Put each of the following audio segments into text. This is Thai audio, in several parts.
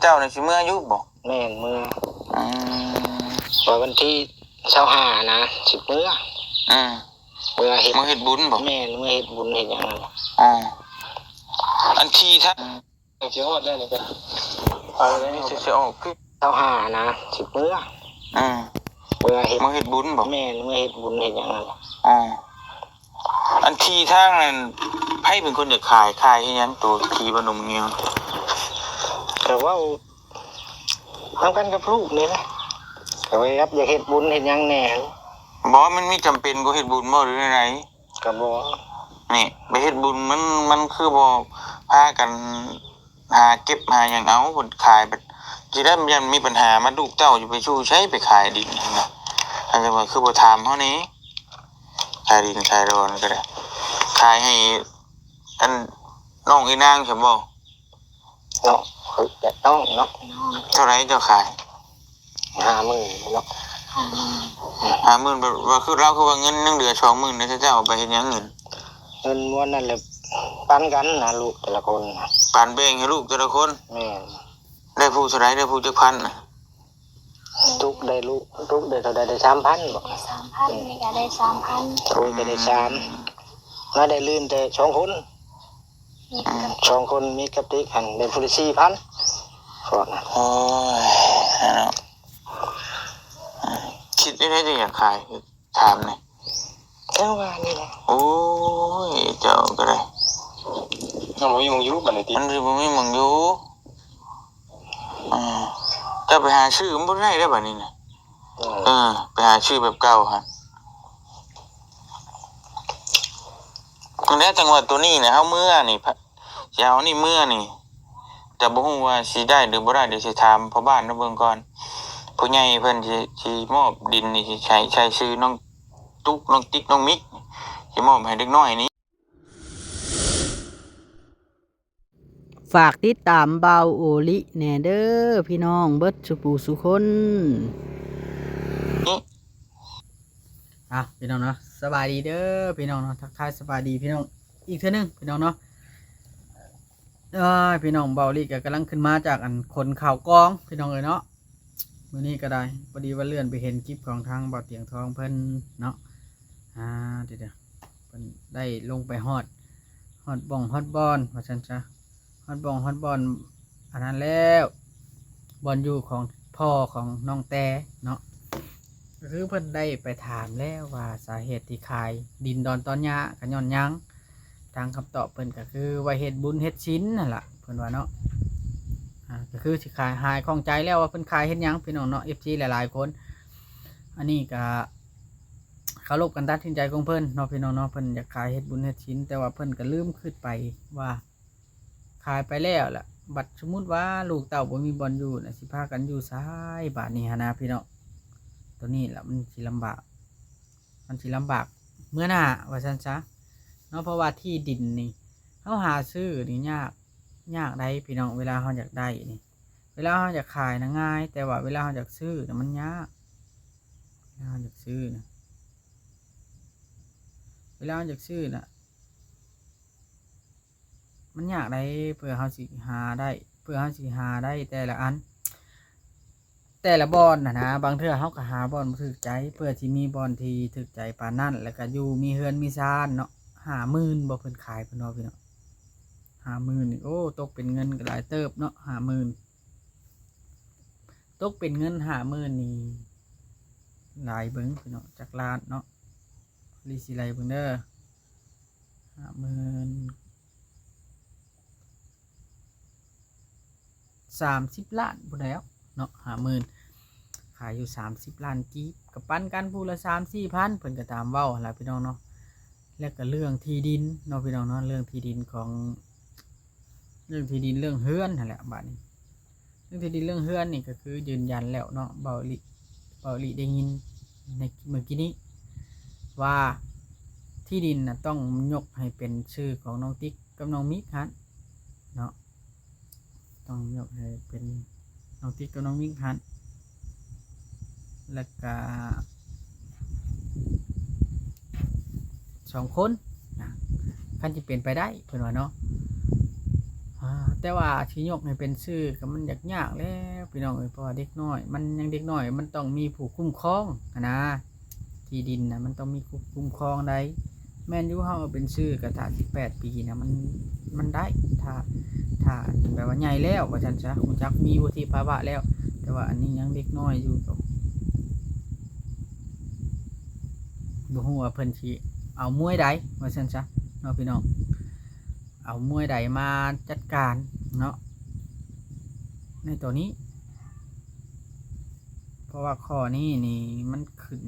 เจ้าในสิเมื่อยุบบอกแม่นเมื่อวันที่25นะสิเมื่อเมื่อเฮ็ดบุญบอกแม่นเมื่อเฮ็ดบุญเฮ็ดอย่างนั้นอันที่ท่านสิฮอดได้นี่ก็อะไรนี่สิออกคือ25นะสิเมื่อเมื่อเฮ็ดบุญบอกแม่นเมื่อเฮ็ดบุญเฮ็ดอย่างนั้นอันที่ทางนั้นไผเป็นคนจะขายให้ยังตัวทีบนมเงี้ยแต่ว่าทำกันกับลูกนี่นะแต่ว่าครับอยากเฮ็ดบุญเฮ็ดยังแน่บอกมันมีจำเป็นก็เฮ็ดบุญบ่หรือไงก็บ่นี่ไปเฮ็ดบุญมันคือบ่พากันหาเก็บหาหยังเอาคนขายแบบสิได้มันมีปัญหามาลูกเต้าอยู่ไปชู้ใช้ไปขายดินนะอันนี้ว่าคือบ่ถามเฮานี้ขายดินขายดอนก็ได้ขายให้อันน้องอีนางใช่บ่เนาะจะต้องเนาะเท่าไหร่เจ้าขาย50,000เนาะ50,000แบบว่าคือเราคือว่าเงินยังเหลือ 20,000นะเจ้าเอาไปเฮ็ดหยังเงินม้วนนั่นแหละปันกันนะลูกแต่ละคนปันแบ่งให้ลูกแต่ละคนแม่ได้ผู้เท่าไหร่ได้ผู้จักพันน่ะทุกได้ลูกทุกได้เท่าใดได้ 3,000 บ่3,000นี่ก็ได้ 3,000 โอ้ยก็ได้3น่าได้ลืมแต่2คน2คนมีกับติ๊กหันได้ผู้ละ 4,000สอนนะโอ้ยเนาะคิดได้จะอยากขายถามหน่อยเจ้าว่านี่แหละโอ้ยเจ้าก็ได้มันบ่มีมึงอยู่บัดนี้ติมันบ่มีมึงอยู่จะไปหาชื่อมันบ่ได้บัดนี้น่ะไปหาชื่อแบบเก่าฮะตรงนี้จังหวัดตัวนี้นะเฮาเมื่อนี่สิเอานี่เมื่อนี่แต่บ่ฮู้ว่าสิได้หรือบ่ได้เดี๋ยวสิถามพ่อบ้านนำเบิ่งก่อนผู้ใหญ่เพิ่นสิมอบดินนี่สิใช้ชื่อน้องตุ๊กน้องติ๊กน้องมิกสิมอบให้เด็กน้อยนี้ฝากติดตามเบาโอลิแหน่เด้อพี่น้องเบิดสุปูสุคนพี่น้องเนาะสบายดีเด้อพี่น้องเนาะทักทายสบายดีพี่น้องอีกเท่านึงพี่น้องเนาะพี่น้องเบาโอลิก็กำลังขึ้นมาจากอันคนข่าวกองพี่น้องเลยเนาะมื้อนี้ก็ได้พอดีว่าเลื่อนไปเห็นคลิปของทางเบาเตียงทองเพิ่นเนาะเดี๋ยวเพิ่นได้ลงไปฮอดบอนว่าซั่นจ้ะฮอดบอนอันนั้นแล้วบอนอยู่ของพ่อของน้องแต่เนาะคือเพิ่นได้ไปถามแล้วว่าสาเหตุที่ขายดินดอนตอนหญ้าก็ย้อนหยังทางคำตอบเพิ่นก็คือว่าเฮ็ดบุญเฮ็ดศีลนั่นล่ะเพิ่นว่าเนาะก็คือสิขายหายของใจแล้วว่าเพิ่นขายเฮ็ดหยังพี่น้องเนาะ FC หลายๆคนอันนี้ก็เคารพกันตัดสินใจของเพิ่นเนาะพี่น้องเนาะเพิ่นอยากขายเฮ็ดบุญเฮ็ดศีลแต่ว่าเพิ่นก็ลืมคิดไปว่าขายไปแล้วล่ะบัดสมมุติว่าลูกเต้าบ่มีบ่อนอยู่น่ะสิพากันอยู่ซ้ายบาดนี้หนะพี่น้องตัวนี้ล่ะมันสิลำบากเมื่อหน้าว่าซั่นซะเนาะเพราะว่าที่ดินนี่เฮาหาซื้อนี่ยากได้พี่น้องเวลาเฮาอยากได้นี่เวลาเฮาอยากขายนะง่ายแต่ว่าเวลาเฮาอยากซื้อน่ะมันยากเวลาเฮาอยากซื้อน่ะมันยากได้เพื่อเฮาสิหาได้แต่ละอันแต่ละบอนนะบางเทื่อเฮาก็หาบอนบ่ถูกใจเพื่อที่มีบอนที่ถูกใจปานนั้นแล้วก็อยู่มีเฮือนมีซ่านเนาะ50,000บ่เพิ่นขายเพิ่นว่าพี่น้อง50,000นี่โอ้ตกเป็นเงินก็หลายเติบเนาะ50,000ตกเป็นเงิน50,000นี่หลายเบิ่งพี่น้องจักล้านเนาะลีสิไลเบิ่งเด้อ50,000 30 ล้านพุ่นแล้วเนาะ50,000ขายอยู่30 ล้านกีบกับปันกันผู้ละ 3-4 พันเพิ่นก็ตามเว้าหั่นล่ะพี่น้องเนาะแล้วก็เรื่องที่ดินเนาะพี่น้องเนาะเรื่องที่ดินเรื่องเฮือนนั่นแหละบัดนี้เรื่องที่ดินเรื่องเฮือนนี่ก็คือยืนยันแล้วเนาะเบาหลีได้ยินในเมื่อกี้นี้ว่าที่ดินน่ะต้องยกให้เป็นชื่อของน้องติ๊กกับน้องมิกฮันเนาะต้องยกให้เป็นน้องติ๊กกับน้องมิกฮันแล้วก็2 คนคันจะเปลี่ยนไปได้เพิ่นว่าเนาะ แต่ว่าที่ยกให้เป็นชื่อก็มันยากแล้วพี่น้องเอ้ยเพราะว่าเด็กน้อยมันยังเด็กน้อยมันต้องมีผู้คุ้มครองนะที่ดินนะมันต้องมีผู้คุ้มครองได้แม่นอยู่เฮาเอาเป็นชื่อก็ถ้า18 ปีนะมันได้ถ้าแบบว่าใหญ่แล้วว่าซั่นซะรู้จักมีวุฒิภาวะแล้วแต่ว่าอันนี้ยังเด็กน้อยอยู่ก็บ่ฮู้ว่าเพิ่นสิเอามวยใดว่าซั่นซะเนาะพี่น้องเอามวยใดมาจัดการเนาะในตัวนี้เพราะว่าข้อนี้นี่มันขึ้น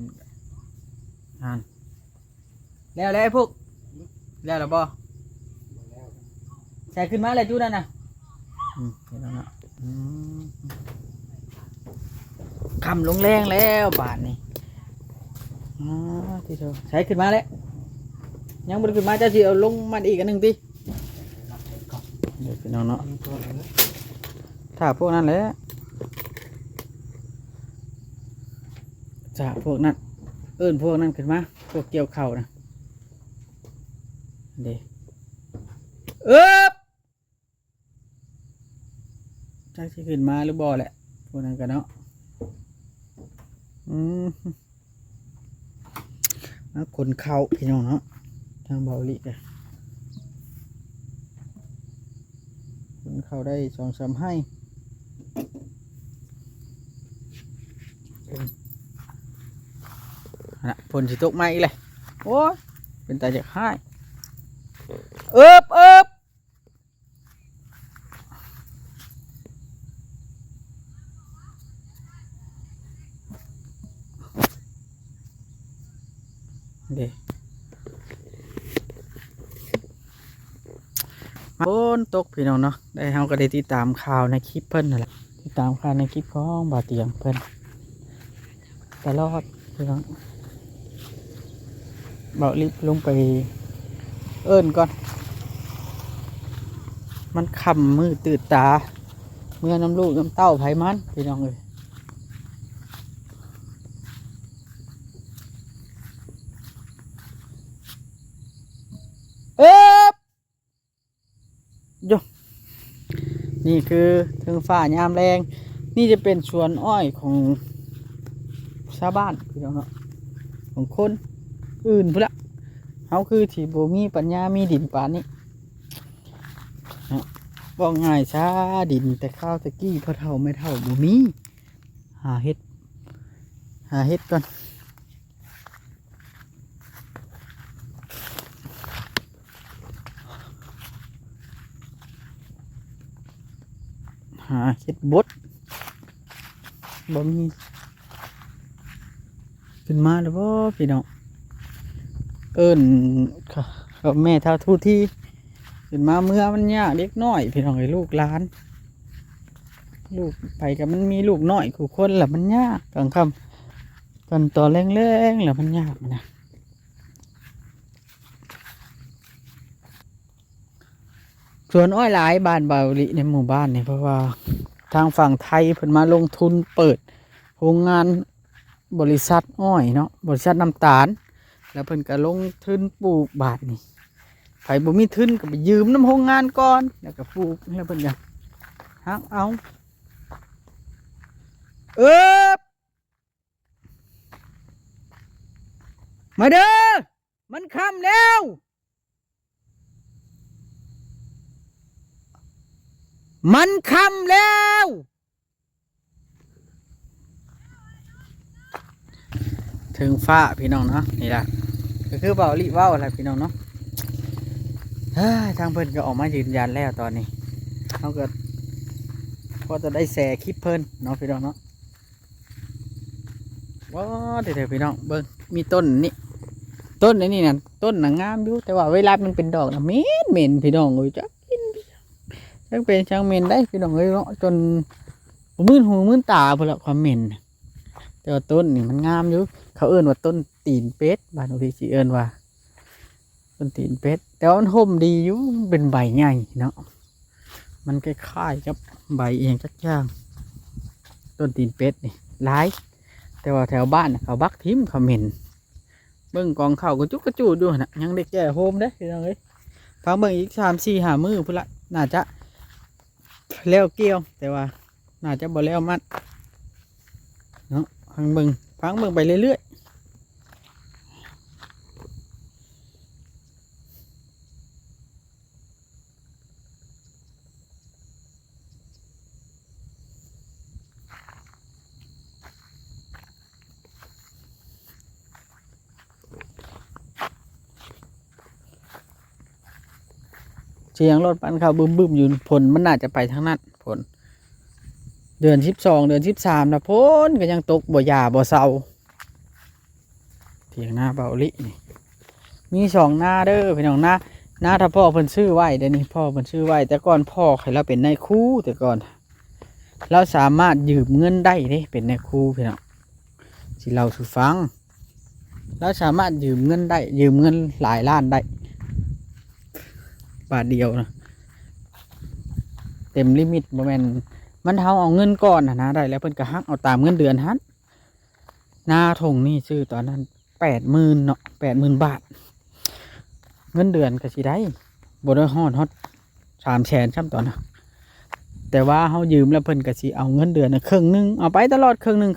แล้วพวกแล้วหรอบ่ใส่ขึ้นมาเลยจู้นั่นน่ะเห็นแล้วเนาะคำลงแรงแล้วบาทนี่ที่เธอใส่ขึ้นมาแล้วยังบ่ได้ขึ้นมาจะสิเอาลงมันอีกอันหนึ่งติเดี๋ยวพี่น้องเนาะถ้าพวกนั้นแหละจะพวกนั้นพวกนั้นขึ้นมาพวกเกี่ยวเข่านะเดี๋ยวจักสิขึ้นมาหรือบ่แหละพวกนั้นกันเนาะแล้วคนเข่าพี่น้องเนาะทางเบาลิกันคนเข่าได้2-3ให้ผลสิตกมาอีกเลยโอ้ยเป็นตาจากให้เดี๋ยวฝนตกพี่น้องเนาะได้เฮาก็ได้ติดตามข่าวในคลิปเพิ่นนั่นแหละติดตามข่าวในคลิปของบ่าวเตียงเพิ่นตลอดพี่น้องบ่าวรีบลงไปเอิ้นก่อนมันค่ำมืดตื่นตาเมื่อน้ำลูกน้ำเต้าไผมันพี่น้องเลยโยนี่คือเทิงฟ้ายามแรงนี่จะเป็นสวนอ้อยของชาวบ้านพี่น้องเนาะของคนอื่นพุ่นละเขาคือที่บ่มีปัญญามีดินป่านนี้บอกง่ายช้าดินแต่ข้าวตะกี้พอเท่าไม่เท่าบ่มีหาเฮ็ดก่อนหาเฮ็ดบดบ่มีขึ้นมาแล้วบ่พี่น้องเอิ้นกับแม่เท่าทุที่ขึ้นมาเมื่อมันยากเล็กน้อยพี่น้องไอ้ลูกหลานลูกไปกับมันมีลูกน้อยคู่คนแหละมันยากกลางค่ำตอนต่อแรงๆแหละมันยากนะส่วนอ้อยหลายบ้านเบาลิในหมู่บ้านเนี่ยเพราะว่าทางฝั่งไทยเพิ่นมาลงทุนเปิดโรงงานบริษัทอ้อยเนาะบริษัทน้ำตาลแล้วเพิ่นก็ลงทุนปลูกบาทนี่ไผบ่มีทุนก็ไปยืมน้ำโรงงานก่อนแล้วก็ปลูกแล้วเพิ่นก็หักเอามาเด้อมันค่ำแล้วมันค่ำแล้วถึงฟ้าพี่น้องเนาะนี่ล่ะก็คือเบาลิว่าวอะไรพี่น้องเนาะทางเพิ่นก็ออกมายืนยันแล้วตอนนี้เขาก็พอจะได้แชร์คลิปเพิ่นเนาะพี่น้องเนาะว้าเดี๋ยวพี่น้องเบิ่งมีต้นนี่นั่นต้นน่ะงามอยู่แต่ว่าเวลามันเป็นดอกน่ะเหม็นพี่น้องเอ้ยจักกินจังเป็นจังเหม็นได้พี่น้องเอ้ยเนาะจนมืดหูมืดตาพุ่นละความเหม็นแต่ว่าต้นนี่มันงามอยู่เขาเอิ้นว่าต้นตีนเป็ดบ้านอุทิศเอิ้นว่าต้นตีนเป็ดแต่ว่ามันห่มดีอยู่เป็นใบใหญ่เนาะมันคล้ายๆกับใบเองจักอย่างต้นตีนเป็ดนี่หลายแต่ว่าแถวบ้านเขาบักทิมเขาเหม็นเบิ่งกองข้าวก็จุกกระจูดด้วยนะยังได้แก่โฮมได้พี่น้องเอ้ยฟังเบิ่งอีก3-4-5 มื้อพุ่นละน่าจะ แล้วเกี่ยวแต่ว่าน่าจะบ่แล้วมัดเนาะพังเบิ่งไปเรื่อยๆเสียงรถปั่นเข้าบึ้มๆอยู่ผลมันน่าจะไปทางนั้นผลเดือน12เดือน13นะผลก็ยังตกบ่หย่าบ่เซาเถียงหน้าเบาลินี่มี2หน้าเด้อพี่น้องหน้าถ้าพ่อเพิ่นซื้อไว้เดี๋ยวนี้พ่อเพิ่นซื้อไว้แต่ก่อนพ่อเคยเราเป็นนายครูแต่ก่อนเราสามารถยืมเงินได้เด้เป็นนายครูพี่น้องสิเราสู่ฟังเราสามารถยืมเงินได้ยืมเงินหลายล้านได้บาทเดียวนะเต็มลิมิตบ่แม่นมันเฮาเอาเงินก่อนนะได้แล้วเพิ่นก็หักเอาตามเงินเดือนหันหน้าทงนี่ซื้อตอนนั้น80,000เนาะ80,000 บาทเงินเดือนก็สิได้บ่ได้ฮอด300,000ซ้ำตอนน่ะแต่ว่าเฮายืมแล้วเพิ่นก็สิเอาเงินเดือนน่ะครึ่งหนึงเอาไปตลอดครึ่งหนึง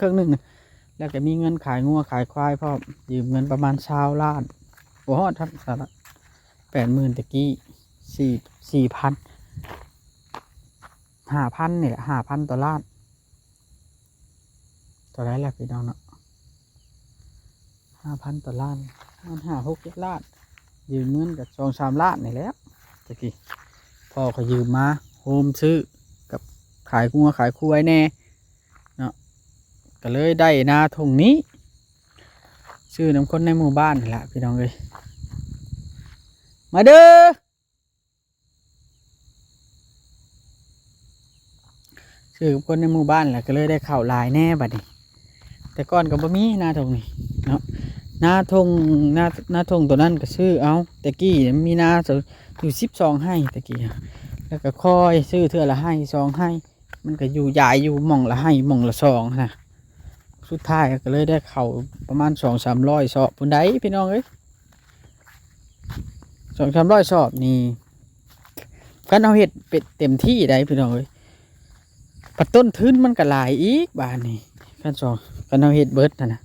แล้วก็มีเงินขายงัวขายควายพร้อมยืมเงินประมาณ20 ล้านบ่ฮอดครับสาระ80,000ตะกี้4,000 5,000นี่แหละ5,000ต่อล้านต่อได้แล้วพี่น้องเนาะ5,000ต่อล้านมัน5-6 ล้านยืมเงินกับ2-3 ล้านนี่แหล้วตะกี้พ่อก็ยืมมาโฮมซื้อกับขายงัวขายควายแน่เนาะก็เลยได้นาทงนี้ชื่อน้ำคนในหมู่บ้านนี่แหละพี่น้องเลยมาเด้อชื่อคนในหมู่บ้านแหละก็เลยได้ข่าวลายแน่บัดนี้แต่ก่อนก็บ่มีนาทงนี่เนาะนาทงนาทงตัวนั้นก็ซื้อเอาตะกี้มีนาอยู่12 ให้ตะกี้แล้วก็ค่อยซื้อเทื่อละให้2 ให้มันก็อยู่ใหญ่อยู่หม่องละให้หม่องละ2นะสุดท้ายก็เลยได้เข่าประมาณ200-300 สอบพุ่นใดพี่น้องเอ้ย200-300 สอบนี่คันเอาเฮ็ดเป็ดเต็มที่ได้พี่น้องเอ้ยปัดต้นทุนมันก็หลายอีกบาดนี้คันเอาเฮ็ดเบิดนะ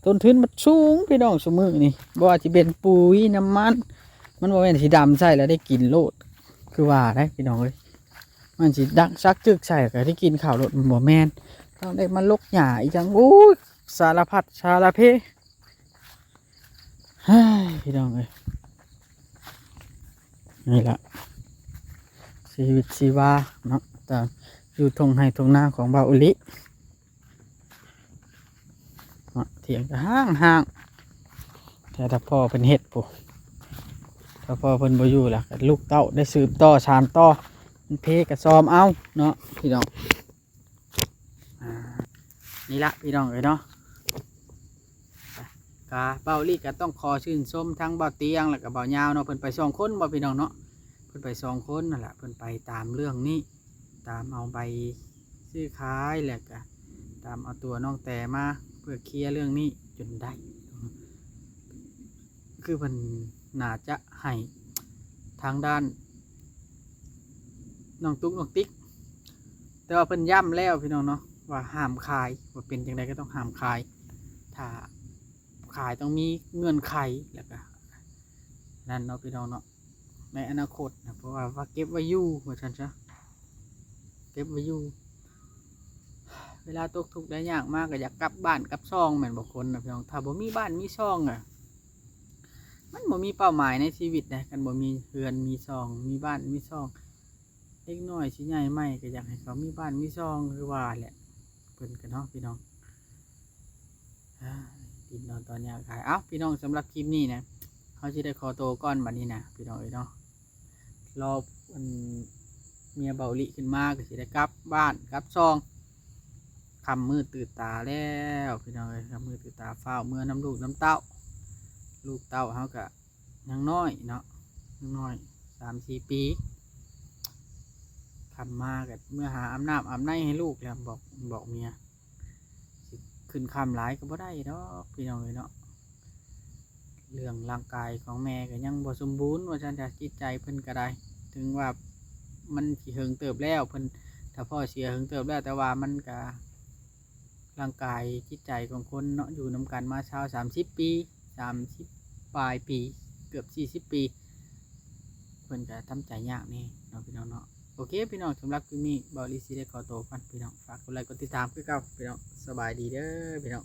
ต้นทุนมันสูงพี่น้องซุมื้อนี่บ่ว่าสิเป็นปุ๋ยน้ำมันมันบ่แม่นสิดำใส่แล้วได้กินโลดคือว่าได้พี่น้องเอ้ยมันสิดักซักจึกใส่ก็ได้กินข้าวโลดมันบ่แม่นต้องได้มาลกหญ้าอีกจังโอ้ยสารพัดสารเพเฮ้ยพี่น้องเอ้ยนี่ล่ะชีวิตชีวาเนาะแต่อยู่ทงไห้ทงนาของบ่าวอุลิเถียงก็ห่างแต่ถ้าพ่อเป็นเห็ดปุ๊ถ้าพ่อเพิ่นบ่อยู่ล่ะลูกเต้าได้สืบต่อชานต่อมันเพกระซอมเอาเนาะพี่น้องนี่ละพี่น้องเอ้ยเนาะกะเบาลี่ก็ต้องขอชื่นชมทั้งเบาเตียงแล้วก็เบายาวเนาะเพิ่นไป2 คนบ่พี่น้องเนาะเพิ่นไป2 คนนั่นแหละเพิ่นไปตามเรื่องนี้ตามเอาใบซื้อขายแล้วก็ตามเอาตัวน้องแต่มาเพื่อเคลียร์เรื่องนี้จนได้คือเพิ่นน่าจะให้ทางด้านน้องตุ๊กน้องติ๊กแต่ว่าเพิ่นย้ำแล้วพี่น้องเนาะว่าห้ามขายว่าเป็นจังไดก็ต้องห้ามขายถ้าขายต้องมีเงื่อนไขแล้วก็นั่นเนาะพี่น้องเนาะในอนาคตนะเพราะว่าเก็บไว้อยู่ว่าฉันซะเก็บไว้อยู่เวลาตกทุกข์ได้ยากมากก็อยากกลับบ้านกลับช่องแม่นบ่คนนะพี่น้องถ้าบ่มีบ้านมีช่องอ่ะมันบ่มีเป้าหมายในชีวิตนะกันบ่มีเรือนมีช่องมีบ้านมีช่องเล็กน้อยสิใหญ่ไม่ก็อยากให้เขามีบ้านมีช่องคือว่าแหละเพิ่นกันเนาะพี่น้องดินนอนตอนยากขายเอ้าพี่น้องสำหรับคลิปนี้นะเขาจะได้ขอโตก้อนบัดนี้นะพี่น้องเนาะรอเมียเบาลิขึ้นมาก็สิได้กลับบ้านกลับช่องคำมืดตื่นตาแล้วพี่น้องคำมืดตื่นตาเฝ้าเมื่อน้ำลูกน้ำเต้าลูกเต้าเขาก็ยังน้อยเนาะยังน้อย3-4 ปีคำมากับเมื่อหาอาบน้ำอาบในให้ลูกแล้วบอกเมียขึ้นคำหลายก็บ่ได้ดอกพี่น้องเนาะเรื่องร่างกายของแม่ก็ยังบ่สมบูรณ์ว่าฉันจะจิตใจเพิ่นก็ได้ถึงว่า มันสิเฮิงเติบแล้วเพิ่นถ้าพ่อเสียเฮิงเติบแล้วแต่ว่ามันก็ร่างกายจิตใจของคนเนาะอยู่นำกันมาชาว30 ปี30ปลายปีเกือบ40 ปีเพิ่นก็ทำใจยากแน่เนาะพี่น้องเนาะโอเคพี่น้องสำหรับคลิปนี้เบาลีสิได้ขอตัวก่อนพี่น้องฝากกดไลค์กดติดตามคือเก่าพี่น้องสบายดีเด้อพี่น้อง